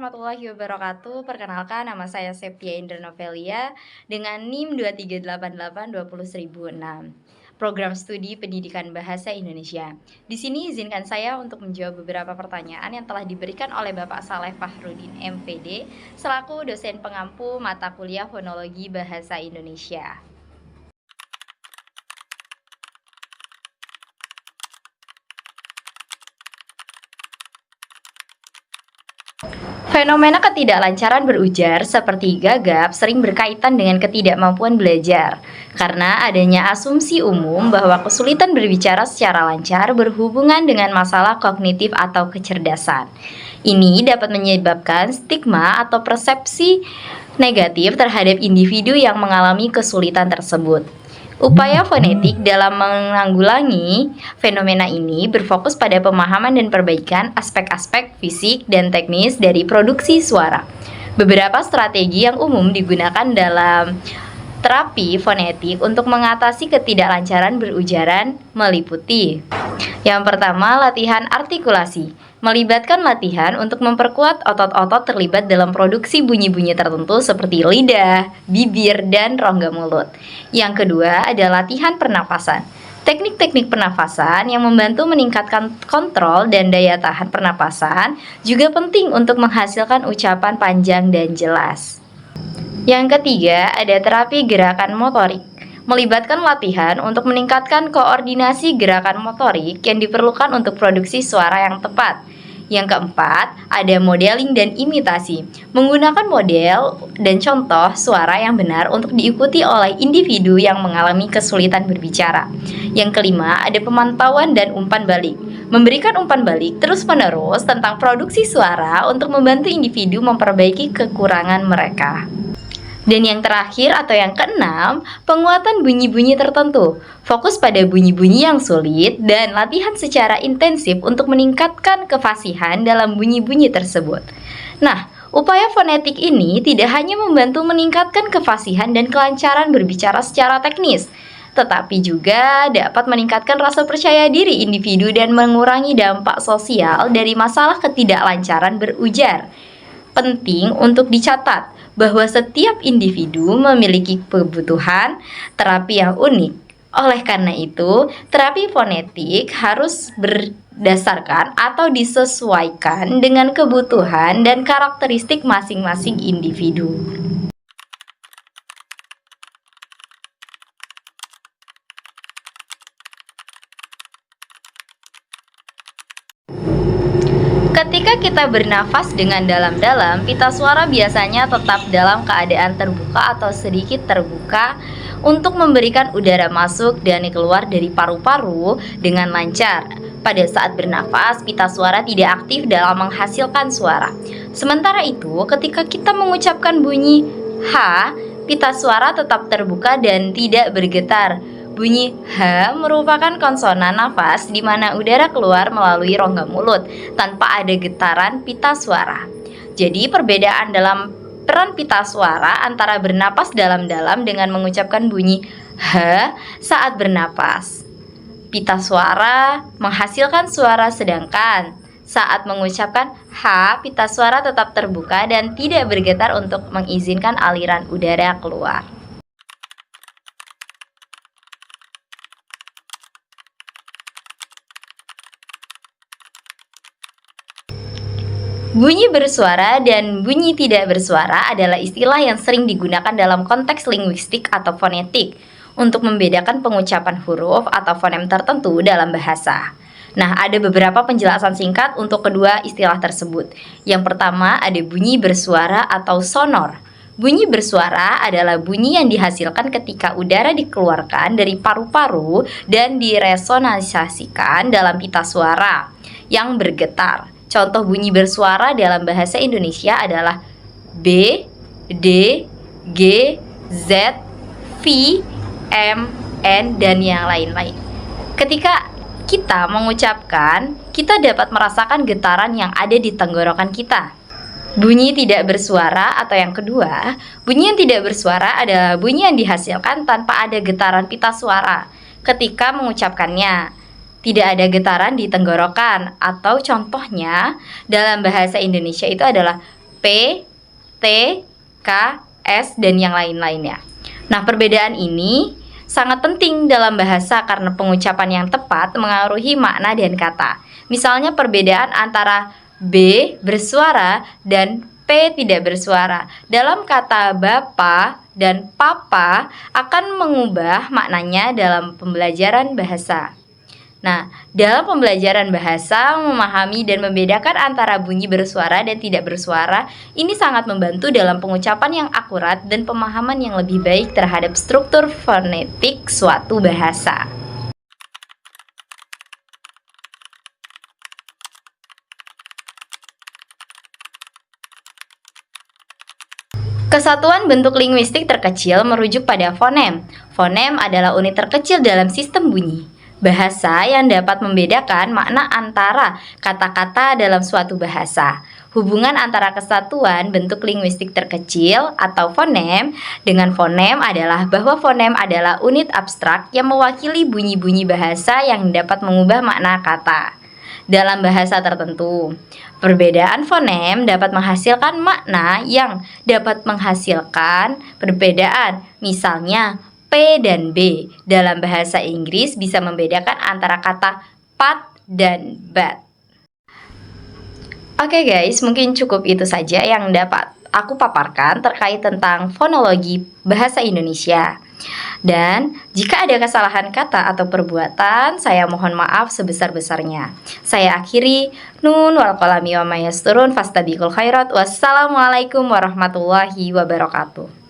warahmatullahi wabarakatuh. Perkenalkan, nama saya Septia Indra Novelia dengan NIM 238820006. Program Studi Pendidikan Bahasa Indonesia. Di sini izinkan saya untuk menjawab beberapa pertanyaan yang telah diberikan oleh Bapak Saleh Fahrudin MPD selaku dosen pengampu mata kuliah Fonologi Bahasa Indonesia. Fenomena ketidaklancaran berujar seperti gagap sering berkaitan dengan ketidakmampuan belajar, karena adanya asumsi umum bahwa kesulitan berbicara secara lancar berhubungan dengan masalah kognitif atau kecerdasan. Ini dapat menyebabkan stigma atau persepsi negatif terhadap individu yang mengalami kesulitan tersebut. Upaya fonetik dalam menanggulangi fenomena ini berfokus pada pemahaman dan perbaikan aspek-aspek fisik dan teknis dari produksi suara. Beberapa strategi yang umum digunakan dalam terapi fonetik untuk mengatasi ketidaklancaran berujaran meliputi: yang pertama, latihan artikulasi. Melibatkan latihan untuk memperkuat otot-otot terlibat dalam produksi bunyi-bunyi tertentu seperti lidah, bibir, dan rongga mulut. Yang kedua ada latihan pernapasan. Teknik-teknik pernapasan yang membantu meningkatkan kontrol dan daya tahan pernapasan juga penting untuk menghasilkan ucapan panjang dan jelas. Yang ketiga ada terapi gerakan motorik. Melibatkan latihan untuk meningkatkan koordinasi gerakan motorik yang diperlukan untuk produksi suara yang tepat. Yang keempat, ada modeling dan imitasi. Menggunakan model dan contoh suara yang benar untuk diikuti oleh individu yang mengalami kesulitan berbicara. Yang kelima, ada pemantauan dan umpan balik. Memberikan umpan balik terus-menerus tentang produksi suara untuk membantu individu memperbaiki kekurangan mereka. Dan yang terakhir atau yang keenam, penguatan bunyi-bunyi tertentu. Fokus pada bunyi-bunyi yang sulit dan latihan secara intensif untuk meningkatkan kefasihan dalam bunyi-bunyi tersebut. Nah, upaya fonetik ini tidak hanya membantu meningkatkan kefasihan dan kelancaran berbicara secara teknis, tetapi juga dapat meningkatkan rasa percaya diri individu dan mengurangi dampak sosial dari masalah ketidaklancaran berujar. Penting untuk dicatat bahwa setiap individu memiliki kebutuhan terapi yang unik. Oleh karena itu, terapi fonetik harus berdasarkan atau disesuaikan dengan kebutuhan dan karakteristik masing-masing individu. Ketika kita bernafas dengan dalam-dalam, pita suara biasanya tetap dalam keadaan terbuka atau sedikit terbuka untuk memberikan udara masuk dan keluar dari paru-paru dengan lancar. Pada saat bernafas, pita suara tidak aktif dalam menghasilkan suara. Sementara itu, ketika kita mengucapkan bunyi H, pita suara tetap terbuka dan tidak bergetar. Bunyi H merupakan konsonan nafas di mana udara keluar melalui rongga mulut tanpa ada getaran pita suara. Jadi perbedaan dalam peran pita suara antara bernapas dalam-dalam dengan mengucapkan bunyi H saat bernapas. Pita suara menghasilkan suara sedangkan saat mengucapkan H, pita suara tetap terbuka dan tidak bergetar untuk mengizinkan aliran udara keluar. Bunyi bersuara dan bunyi tidak bersuara adalah istilah yang sering digunakan dalam konteks linguistik atau fonetik untuk membedakan pengucapan huruf atau fonem tertentu dalam bahasa. Nah, ada beberapa penjelasan singkat untuk kedua istilah tersebut. Yang pertama, ada bunyi bersuara atau sonor. Bunyi bersuara adalah bunyi yang dihasilkan ketika udara dikeluarkan dari paru-paru dan diresonансasikan dalam pita suara yang bergetar. Contoh bunyi bersuara dalam bahasa Indonesia adalah B, D, G, Z, V, M, N, dan yang lain-lain. Ketika kita mengucapkan, kita dapat merasakan getaran yang ada di tenggorokan kita. Bunyi tidak bersuara atau yang kedua, bunyi yang tidak bersuara adalah bunyi yang dihasilkan tanpa ada getaran pita suara ketika mengucapkannya. Tidak ada getaran di tenggorokan atau contohnya dalam bahasa Indonesia itu adalah P, T, K, S, dan yang lain-lainnya. Nah, perbedaan ini sangat penting dalam bahasa karena pengucapan yang tepat mengaruhi makna dan kata. Misalnya perbedaan antara B bersuara dan P tidak bersuara. Dalam kata Bapak dan Papa akan mengubah maknanya dalam pembelajaran bahasa. Nah, dalam pembelajaran bahasa, memahami dan membedakan antara bunyi bersuara dan tidak bersuara, ini sangat membantu dalam pengucapan yang akurat dan pemahaman yang lebih baik terhadap struktur fonetik suatu bahasa. Kesatuan bentuk linguistik terkecil merujuk pada fonem. Fonem adalah unit terkecil dalam sistem bunyi. Bahasa yang dapat membedakan makna antara kata-kata dalam suatu bahasa. Hubungan antara kesatuan bentuk linguistik terkecil atau fonem dengan fonem adalah bahwa fonem adalah unit abstrak yang mewakili bunyi-bunyi bahasa yang dapat mengubah makna kata. Dalam bahasa tertentu, perbedaan fonem dapat menghasilkan makna yang dapat menghasilkan perbedaan. Misalnya, P dan B dalam bahasa Inggris bisa membedakan antara kata pat dan bat. Oke guys, mungkin cukup itu saja yang dapat aku paparkan terkait tentang fonologi bahasa Indonesia. Dan jika ada kesalahan kata atau perbuatan, saya mohon maaf sebesar-besarnya. Saya akhiri, nun wal qalami wa mayasturun fastabiqul khairat. Wassalamualaikum warahmatullahi wabarakatuh.